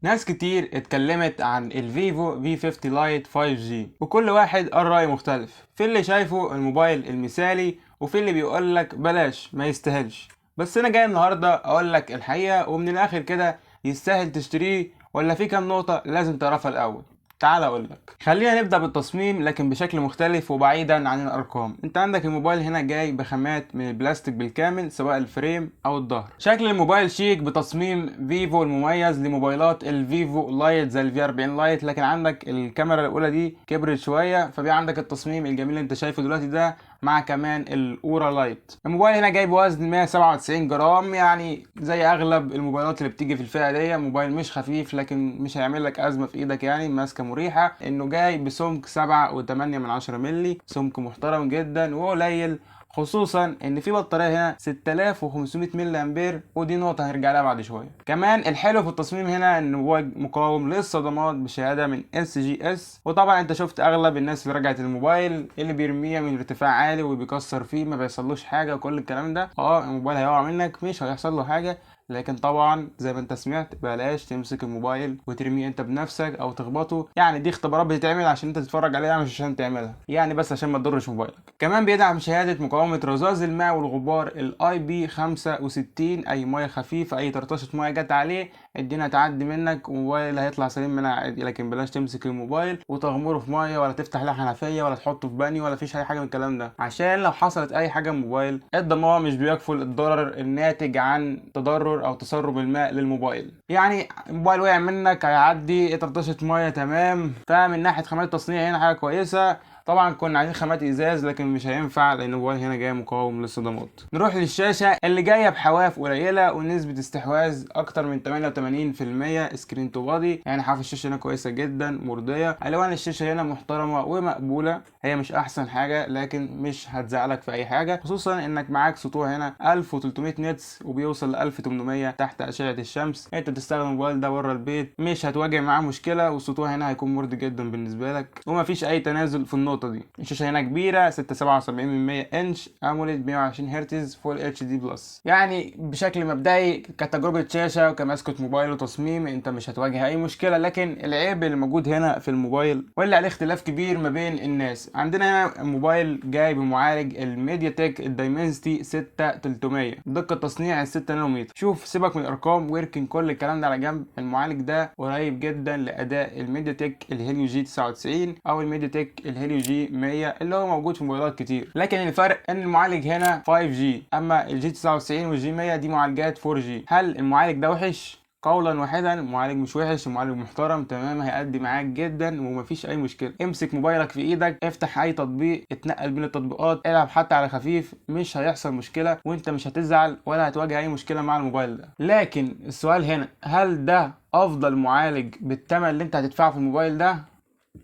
ناس كتير اتكلمت عن الفيفو في 50 لايت 5G، وكل واحد قال رأي مختلف. في اللي شايفه الموبايل المثالي، وفي اللي بيقولك بلاش ما يستاهلش. بس انا جاي النهاردة اقولك الحقيقة ومن الاخر كده، يستاهل تشتريه ولا في كام نقطة لازم تعرفها الاول. تعال اقولك، خلينا نبدأ بالتصميم لكن بشكل مختلف وبعيدا عن الارقام. انت عندك الموبايل هنا جاي بخامات من البلاستيك بالكامل، سواء الفريم او الظهر. شكل الموبايل شيك بتصميم فيفو المميز لموبايلات الفيفو لايت زي الفي 40 لايت، لكن عندك الكاميرا الاولى دي كبرت شويه، فبقى عندك التصميم الجميل اللي انت شايفه دلوقتي ده، مع كمان الاورا لايت. الموبايل هنا جاي بوزن 197 جرام، يعني زي اغلب الموبايلات اللي بتيجي في الفئه دي. موبايل مش خفيف لكن مش هيعمل لك ازمه في ايدك، يعني ماسكه مريحه. انه جاي بسمك 7.8 مللي، سمك محترم جدا وقليل، خصوصا ان في بطاريه هنا 6500 ملي امبير، ودي نقطه هنرجع لها بعد شويه. كمان الحلو في التصميم هنا ان هو مقاوم للصدمات بشهاده من SGS. وطبعا انت شفت اغلب الناس اللي رجعت الموبايل اللي بيرميها من ارتفاع عالي وبيكسر فيه ما بيحصلوش حاجه وكل الكلام ده. الموبايل هيقع منك، مش هيحصل له حاجه، لكن طبعا زي ما انت سمعت بلاش تمسك الموبايل وترميه انت بنفسك او تخبطه. يعني دي اختبارات بتتعمل عشان انت تتفرج عليها، مش عشان تعملها، يعني بس عشان ما تضرش موبايلك. كمان بيدعم شهادة مقاومة رذاذ الماء والغبار الاي بي 65. اي ميه خفيفة، اي طرطشة ميه جت عليه الدنيا تعدي منك وموبايل هيطلع سليم منها عادي. لكن بلاش تمسك الموبايل وتغمره في ميه، ولا تفتح له حنفية، ولا تحطه في بانيو، ولا فيش اي حاجة من الكلام ده، عشان لو حصلت اي حاجة الموبايل الضمان مش بيكفل الضرر الناتج عن تضرر او تسرب الماء للموبايل. يعني الموبايل وقع منك هيعدي طرطشة ميه تمام. فمن ناحية خامات التصنيع هنا حاجة كويسة. طبعا كنا عايزين خامات ازاز لكن مش هينفع لان الموبايل هنا جاي مقاوم للصدمات. نروح للشاشه اللي جايه بحواف قليله ونسبه استحواذ اكتر من 88% سكرين تو بادي. يعني حواف الشاشه هنا كويسه جدا مرضيه. الوان الشاشه هنا محترمه ومقبوله، هي مش احسن حاجه لكن مش هتزعلك في اي حاجه، خصوصا انك معاك سطوع هنا 1300 نتس وبيوصل ل 1800 تحت اشعه الشمس. انت بتستخدم الموبايل ده بره البيت مش هتواجه معاه مشكله، والسطوع هنا هيكون مرضي جدا بالنسبه لك، ومفيش اي تنازل في النقطه دي. الشاشه هنا كبيره 6.77 انش اموليد 120 هرتز فول اتش دي بلس. يعني بشكل مبدئي كتجربه شاشه وكماسكه موبايل وتصميم انت مش هتواجه اي مشكله. لكن العيب اللي موجود هنا في الموبايل واللي عليه اختلاف كبير ما بين الناس، عندنا هنا موبايل جاي بمعالج الميديا تك الدايمنسيتي 6300، دقه تصنيع 6 نانومتر. شوف سيبك من الارقام ويركن كل الكلام ده على جنب، المعالج ده قريب جدا لاداء الميديا تك الهيليو جي 99 او الميديا تك الهيليو جي 100 اللي هو موجود في موبايلات كتير. لكن الفرق ان المعالج هنا 5G، اما الجي 99 والجي 100 دي معالجات 4G. هل المعالج ده وحش؟ قولا واحدا المعالج مش وحش، المعالج محترم تمام، هيأدي معاك جدا ومفيش اي مشكله. امسك موبايلك في ايدك، افتح اي تطبيق، اتنقل بين التطبيقات، العب حتى على خفيف، مش هيحصل مشكله وانت مش هتزعل ولا هتواجه اي مشكله مع الموبايل ده. لكن السؤال هنا، هل ده افضل معالج بالثمن اللي انت هتدفعه في الموبايل ده؟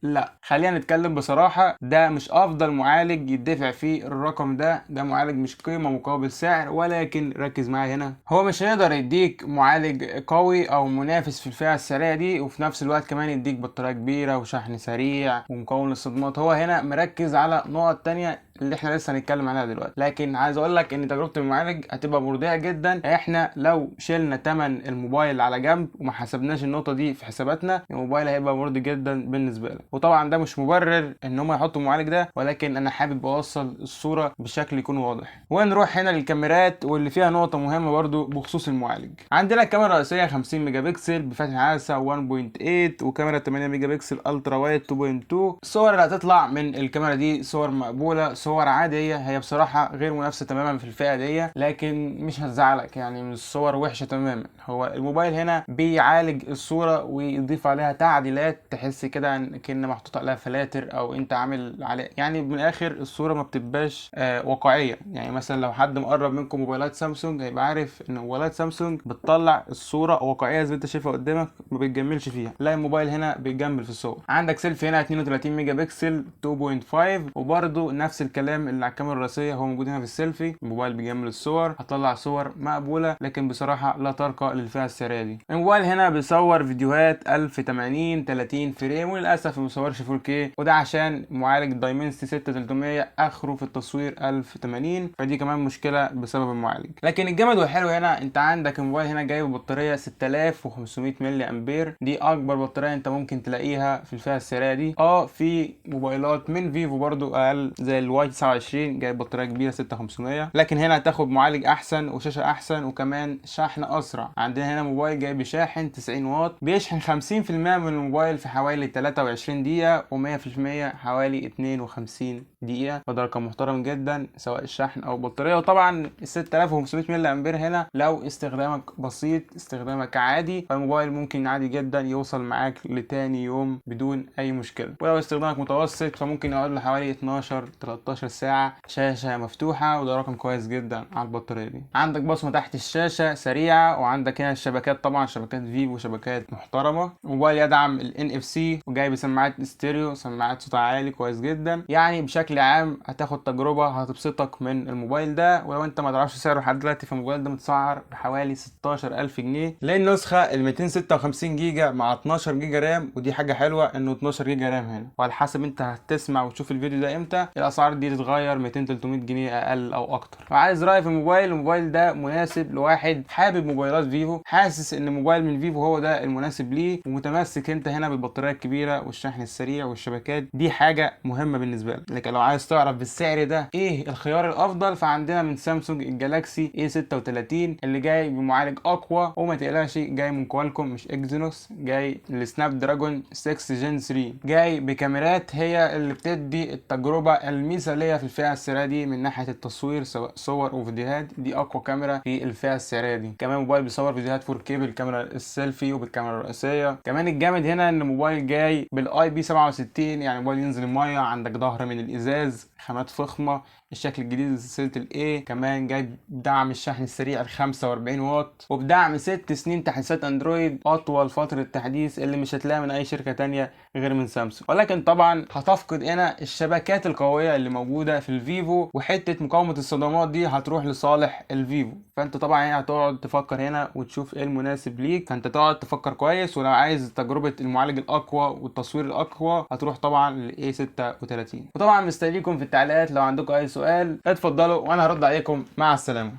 لا، خلينا نتكلم بصراحة، ده مش افضل معالج يدفع فيه الرقم ده. ده معالج مش قيمة مقابل سعر، ولكن ركز معايا هنا، هو مش هيقدر يديك معالج قوي او منافس في الفئة السعرية دي وفي نفس الوقت كمان يديك بطارية كبيرة وشحن سريع ومقاوم للصدمات. هو هنا مركز على نقط تانية اللي احنا لسه هنتكلم عليها دلوقتي. لكن عايز اقول لك ان تجربة المعالج هتبقى مرضية جدا. احنا لو شلنا تمن الموبايل على جنب وما حسبناش النقطة دي في حساباتنا، الموبايل هيبقى مرضي جدا بالنسبة لك. وطبعا ده مش مبرر ان هم يحطوا المعالج ده، ولكن انا حابب اوصل الصورة بشكل يكون واضح. ونروح هنا للكاميرات واللي فيها نقطة مهمة برضو بخصوص المعالج. عندنا الكاميرا الرئيسية 50 ميجا بكسل بفتح عدسة 1.8، وكاميرا 8 ميجا بكسل الترا وايد 2.2. الصور اللي هتطلع من الكاميرا دي صور مقبولة، صور عادية. هي بصراحة غير منافسة تماما في الفئة دي لكن مش هتزعلك، يعني مش صور وحشة تماما. هو الموبايل هنا بيعالج الصورة ويضيف عليها تعديلات تحس كده كأن محطوط عليها فلاتر او انت عامل عليه، يعني من الاخر الصورة ما بتبقاش واقعية. يعني مثلا لو حد مقرب منكم موبايلات سامسونج هيبقى عارف ان موبايلات سامسونج بتطلع الصورة واقعية زي ما انت شايفها قدامك، ما بتجملش فيها. لا، الموبايل هنا بيجمل في الصور. عندك سيلفي هنا 32 ميجا بكسل 2.5، وبرده نفس الكلام اللي على الكاميرا الرئيسيه هو موجود هنا في السيلفي. الموبايل بيجمل الصور، هتطلع صور مقبوله لكن بصراحه لا ترقى للفئه السعريه دي. الموبايل هنا بيصور فيديوهات 1080 30 فريم، وللاسف ما بيصورش 4K، وده عشان معالج دايمنسيتي 6300 اخره في التصوير 1080، فدي كمان مشكله بسبب المعالج. لكن الجامد والحلو هنا انت عندك الموبايل هنا جاي ببطاريه 6500 ملي امبير، دي اكبر بطاريه انت ممكن تلاقيها في الفئه السعريه دي. في موبايلات من فيفو برضو اقل زي الواي 29 جايب بطاريه كبيره 6500، لكن هنا هتاخد معالج احسن وشاشه احسن وكمان شحن اسرع. عندنا هنا موبايل جاي بشاحن 90 واط بيشحن 50% من الموبايل في حوالي 23 دقيقه، و100% حوالي 52 دقيقه، وده رقم محترم جدا سواء الشحن او البطاريه. وطبعا ال 6500 ملي امبير هنا لو استخدامك بسيط، استخدامك عادي، فالموبايل ممكن عادي جدا يوصل معاك لتاني يوم بدون اي مشكله. ولو استخدامك متوسط فممكن يقعد له حوالي 12 13 ساعه شاشه مفتوحه، وده رقم كويس جدا على البطاريه دي. عندك بصمه تحت الشاشه سريعه، وعندك هنا الشبكات، طبعا شبكات فيفو شبكات محترمه. الموبايل يدعم ال NFC، وجاي بسماعات ستيريو، سماعات صوت عالي كويس جدا. يعني بشكل عام هتاخد تجربه هتبسطك من الموبايل ده. ولو انت ما تعرفش سعره لحد دلوقتي، فالموبايل ده متسعر بحوالي 16000 جنيه للنسخه ال 256 جيجا مع 12 جيجا رام، ودي حاجه حلوه انه 12 جيجا رام هنا. وعلى حسب انت هتسمع وتشوف الفيديو ده امتى، الاسعار دي تتغير 200 300 جنيه اقل او اكتر. وعايز رايي في الموبايل ده مناسب لواحد حابب موبايلات فيفو، حاسس ان موبايل من فيفو هو ده المناسب ليه، ومتمسك انت هنا بالبطاريه الكبيره والشحن السريع والشبكات، دي حاجه مهمه بالنسبه لك. لكن لو عايز تعرف بالسعر ده ايه الخيار الافضل، فعندنا من سامسونج الجالاكسي A36 اللي جاي بمعالج اقوى، وما تقلقش جاي من كوالكوم مش اكزينوس، جاي السناب دراجون 6 جين 3، جاي بكاميرات هي اللي بتدي التجربه المثاليه في الفئه السعريه دي من ناحيه التصوير سواء صور وفيديوهات. دي اقوى كاميرا في الفئه السعريه دي. كمان موبايل بيصور فيديوهات 4K بالكاميرا السيلفي وبالكاميرا الرئيسيه. كمان الجامد هنا ان موبايل جاي بالاي بي 67، يعني موبايل ينزل الميه، عندك ظهر من الازاز، خامات فخمه، الشكل الجديد لسلسله الاي. كمان جاي بدعم الشحن السريع ال 45 واط، وبدعم 6 سنين تحديثات اندرويد، اطول فتره تحديث اللي مش هتلاقيها من اي شركه تانية غير من سامسونج. ولكن طبعا هتفقد هنا الشبكات القويه اللي موجوده في الفيفو، وحته مقاومه الصدمات دي هتروح لصالح الفيفو. فانت طبعا هنا هتقعد تفكر هنا وتشوف ايه المناسب ليك، فانت تقعد تفكر كويس. ولو عايز تجربه المعالج الاقوى والتصوير الاقوى هتروح طبعا للاي 36. وطبعا مستنيكم في التعليقات لو عندكم اي سؤال اتفضلوا وانا هرد عليكم. مع السلامه.